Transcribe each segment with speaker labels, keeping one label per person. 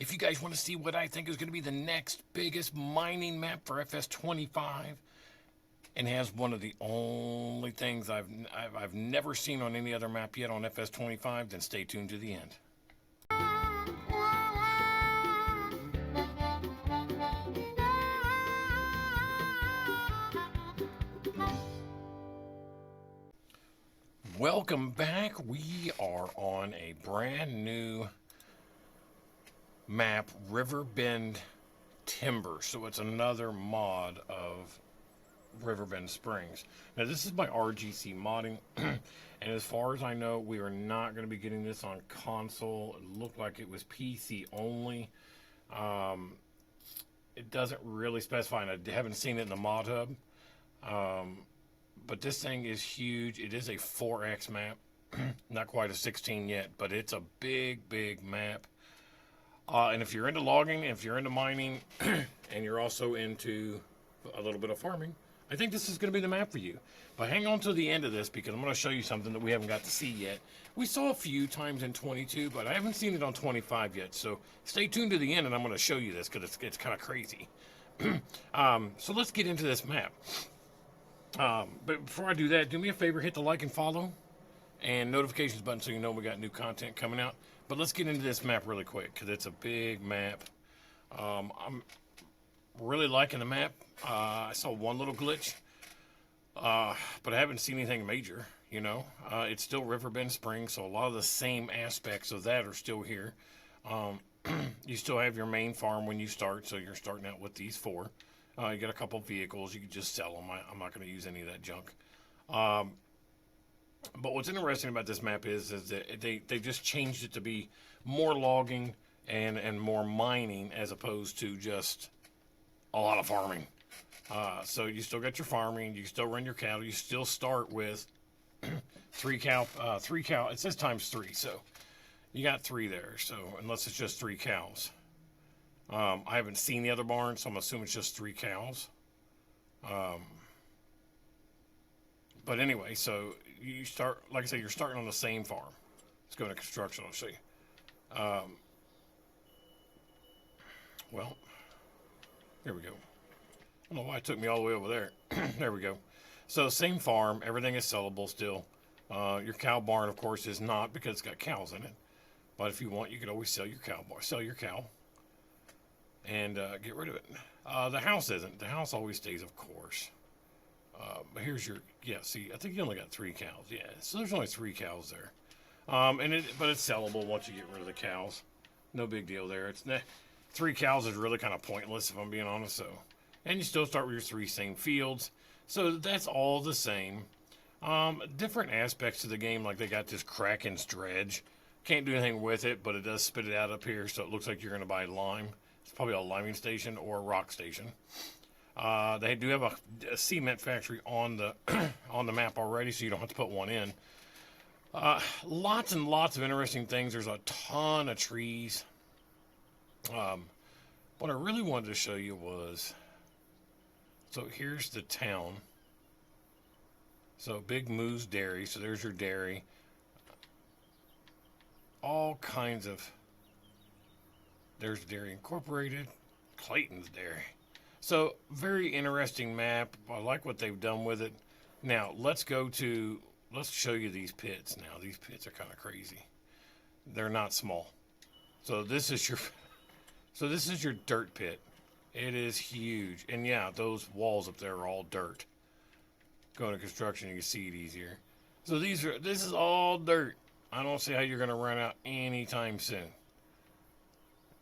Speaker 1: If you guys want to see what I think is going to be the next biggest mining map for FS25, and has one of the only things I've never seen on any other map yet on FS25, then stay tuned to the end. Welcome back. We are on a brand new map, Riverbend Timber. So it's another mod of Riverbend Springs. Now this is by RGC Modding, and as far as I know, we are not going to be getting this on console. It looked like it was PC only. It doesn't really specify, and I haven't seen it in the mod hub. But this thing is huge. It is a 4X map. Not quite a 16 yet, but it's a big map. And if you're into logging, if you're into mining, and you're also into a little bit of farming, I think this is going to be the map for you. But hang on to the end of this, because I'm going to show you something that we haven't got to see yet. We saw a few times in 22, but I haven't seen it on 25 yet. So stay tuned to the end, and I'm going to show you this, because it's kind of crazy. So let's get into this map. But before I do that, do me a favor, hit the like and follow and notifications button so you know we got new content coming out. But let's get into this map really quick, because it's a big map. I'm really liking the map. I saw one little glitch, but I haven't seen anything major, you know. It's still Riverbend Springs, so a lot of the same aspects of that are still here. You still have your main farm when you start, so you're starting out with these four. You got a couple vehicles. You can just sell them. I'm not going to use any of that junk. But what's interesting about this map is that they just changed it to be more logging and more mining, as opposed to just a lot of farming. So you still got your farming. You still run your cattle. You still start with three cow. It says times 3, so you got 3 there. So unless it's just 3 cows. I haven't seen the other barn, so I'm assuming it's just 3 cows. But anyway, so you start, like I said, you're starting on the same farm. Let's go into construction, I'll show you. Well, here we go. I don't know why it took me all the way over there. There we go. So same farm, everything is sellable still. Your cow barn, of course, is not, because it's got cows in it. But if you want, you could always sell your cow barn, sell your cow, and get rid of it. The house isn't. The house always stays, of course. But here's your, yeah, see, I think you only got 3 cows. Yeah, so there's only 3 cows there. But it's sellable once you get rid of the cows. No big deal there. 3 cows is really kind of pointless, if I'm being honest. So, and you still start with your 3 same fields. So that's all the same. Different aspects to the game, like they got this Kraken's dredge. Can't do anything with it, but it does spit it out up here, so it looks like you're going to buy lime. It's probably a liming station or a rock station. They do have a cement factory on the on the map already, so you don't have to put one in. Lots and lots of interesting things. There's a ton of trees. What I really wanted to show you was, so here's the town. So Big Moo's Dairy, so there's your dairy. All kinds of, there's Dairy Incorporated, Clayton's Dairy. So very interesting map. I like what they've done with it. Now let's show you these pits. Now these pits are kind of crazy. They're not small. So this is your dirt pit. It is huge. And yeah, those walls up there are all dirt. Go to construction, you can see it easier. So this is all dirt. I don't see how you're going to run out anytime soon.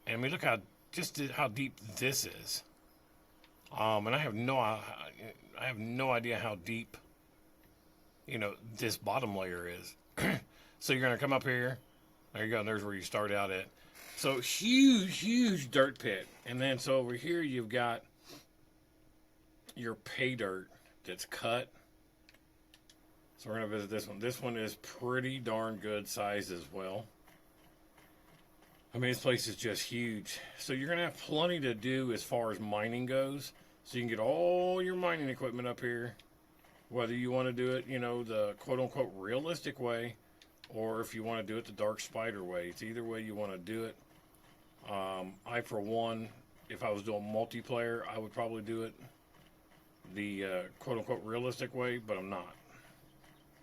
Speaker 1: And I mean, look how deep this is. And I have no idea how deep, you know, this bottom layer is. So you're going to come up here. There you go. And there's where you start out at. So huge dirt pit. And then so over here you've got your pay dirt that's cut. So we're going to visit this one. This one is pretty darn good size as well. I mean, this place is just huge. So you're going to have plenty to do as far as mining goes. So you can get all your mining equipment up here. Whether you want to do it, you know, the quote-unquote realistic way, or if you want to do it the DarkSpyder way. It's either way you want to do it. I, for one, if I was doing multiplayer, I would probably do it the quote-unquote realistic way, but I'm not.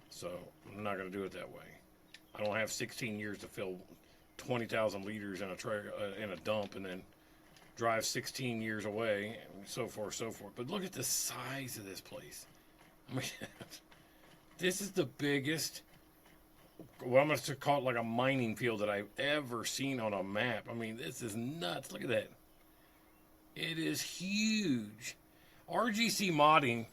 Speaker 1: So I'm not going to do it that way. I don't have 16 years to fill 20,000 liters in a dump and then drive 16 years away, and so forth, so forth. But look at the size of this place. I mean, this is the biggest, well, I'm going to call it like a mining field that I've ever seen on a map. I mean, this is nuts. Look at that. It is huge. RGC Modding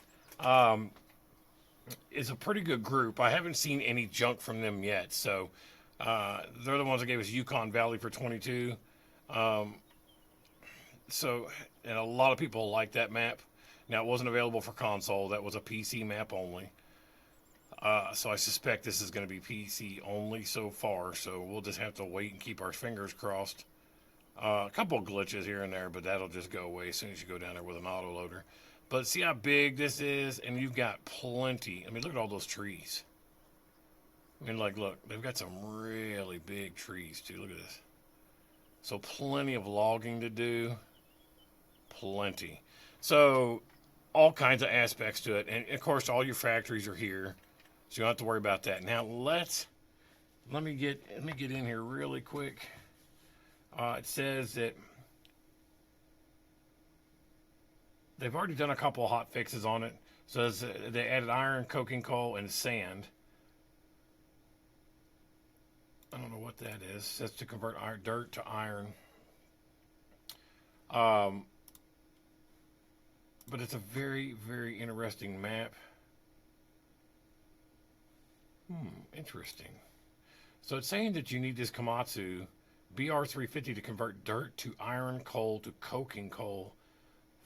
Speaker 1: is a pretty good group. I haven't seen any junk from them yet. So they're the ones that gave us Yukon Valley for 22. So, and a lot of people like that map. Now, it wasn't available for console. That was a PC map only. So I suspect this is going to be PC only so far. So we'll just have to wait and keep our fingers crossed. A couple of glitches here and there, but that'll just go away as soon as you go down there with an autoloader. But see how big this is? And you've got plenty. I mean, look at all those trees. I mean, like, look, they've got some really big trees, too. Look at this. So plenty of logging to do. Plenty. So all kinds of aspects to it. And, of course, all your factories are here. So you don't have to worry about that. Now, let me get in here really quick. It says that they've already done a couple of hot fixes on it. So they added iron, coking coal, and sand. I don't know what that is. It says to convert dirt to iron. But it's a very, very interesting map. Interesting. So it's saying that you need this Komatsu BR350 to convert dirt to iron, coal to coking coal,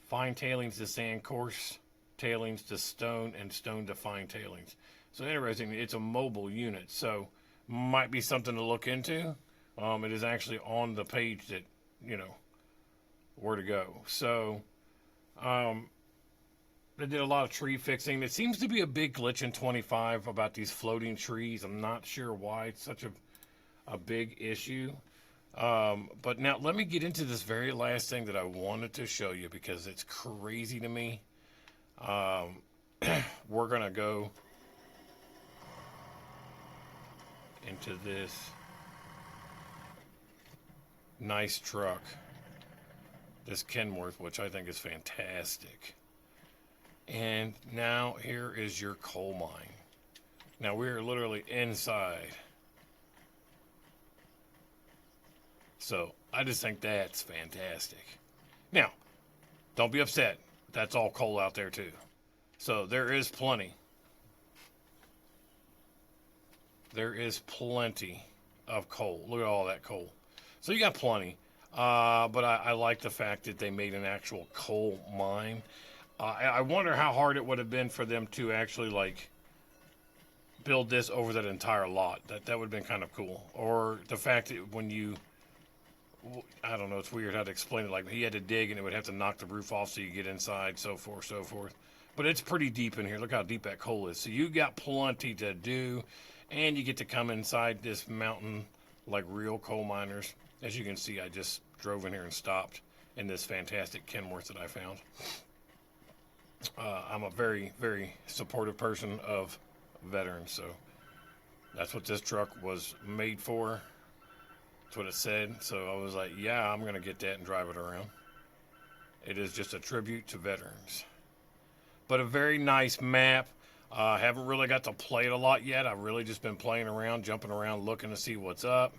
Speaker 1: fine tailings to sand, coarse tailings to stone, and stone to fine tailings. So interesting. It's a mobile unit, so might be something to look into. It is actually on the page that, you know, where to go. So they did a lot of tree fixing. It seems to be a big glitch in 25 about these floating trees. I'm not sure why it's such a big issue. But now let me get into this very last thing that I wanted to show you because it's crazy to me. We're going to go into this nice truck, this Kenworth, which I think is fantastic. And now here is your coal mine. Now we're literally inside. So I just think that's fantastic. Now, don't be upset. That's all coal out there too. So there is plenty. There is plenty of coal. Look at all that coal. So you got plenty. But I like the fact that they made an actual coal mine. I wonder how hard it would have been for them to actually like build this over that entire lot. That would have been kind of cool. Or the fact that when you, I don't know, it's weird how to explain it. Like he had to dig and it would have to knock the roof off so you get inside, so forth, so forth. But it's pretty deep in here. Look how deep that coal is. So you got plenty to do, and you get to come inside this mountain like real coal miners. As you can see, I just drove in here and stopped in this fantastic Kenworth that I found. I'm a very, very supportive person of veterans, so that's what this truck was made for. That's what it said. So I was like, yeah, I'm going to get that and drive it around. It is just a tribute to veterans. But a very nice map. Haven't really got to play it a lot yet. I've really just been playing around, jumping around, looking to see what's up.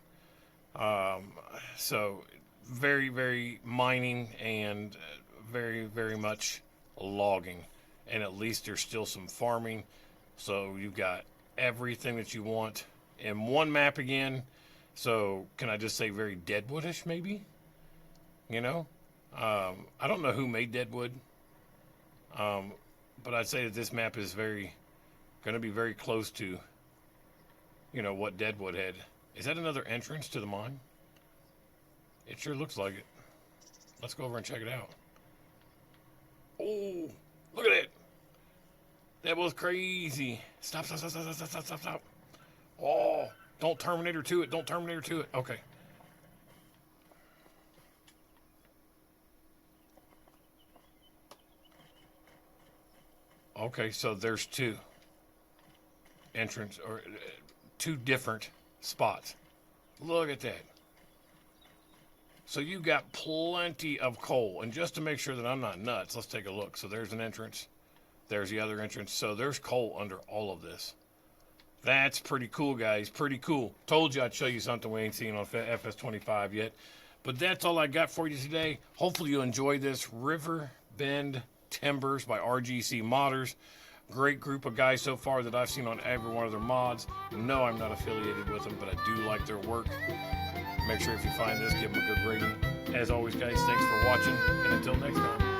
Speaker 1: So very, very mining and very, very much logging. And at least there's still some farming. So you've got everything that you want in one map again. So can I just say very Deadwoodish maybe? You know? I don't know who made Deadwood. But I'd say that this map is going to be very close to, you know, what Deadwood had. Is that another entrance to the mine? It sure looks like it. Let's go over and check it out. Oh, look at it. That was crazy. Stop. Oh, don't Terminator to it. Don't Terminator to it. Okay. Okay, so there's two entrance or two different spots. Look at that. So you got plenty of coal. And just to make sure that I'm not nuts, let's take a look. So there's an entrance. There's the other entrance. So there's coal under all of this. That's pretty cool, guys. Pretty cool. Told you I'd show you something we ain't seen on FS25 yet. But that's all I got for you today. Hopefully you enjoy this River Bend Timbers by RGC Modders. Great group of guys so far that I've seen on every one of their mods. No, I'm not affiliated with them, but I do like their work. Make sure if you find this, give them a good rating. As always, guys, thanks for watching, and until next time.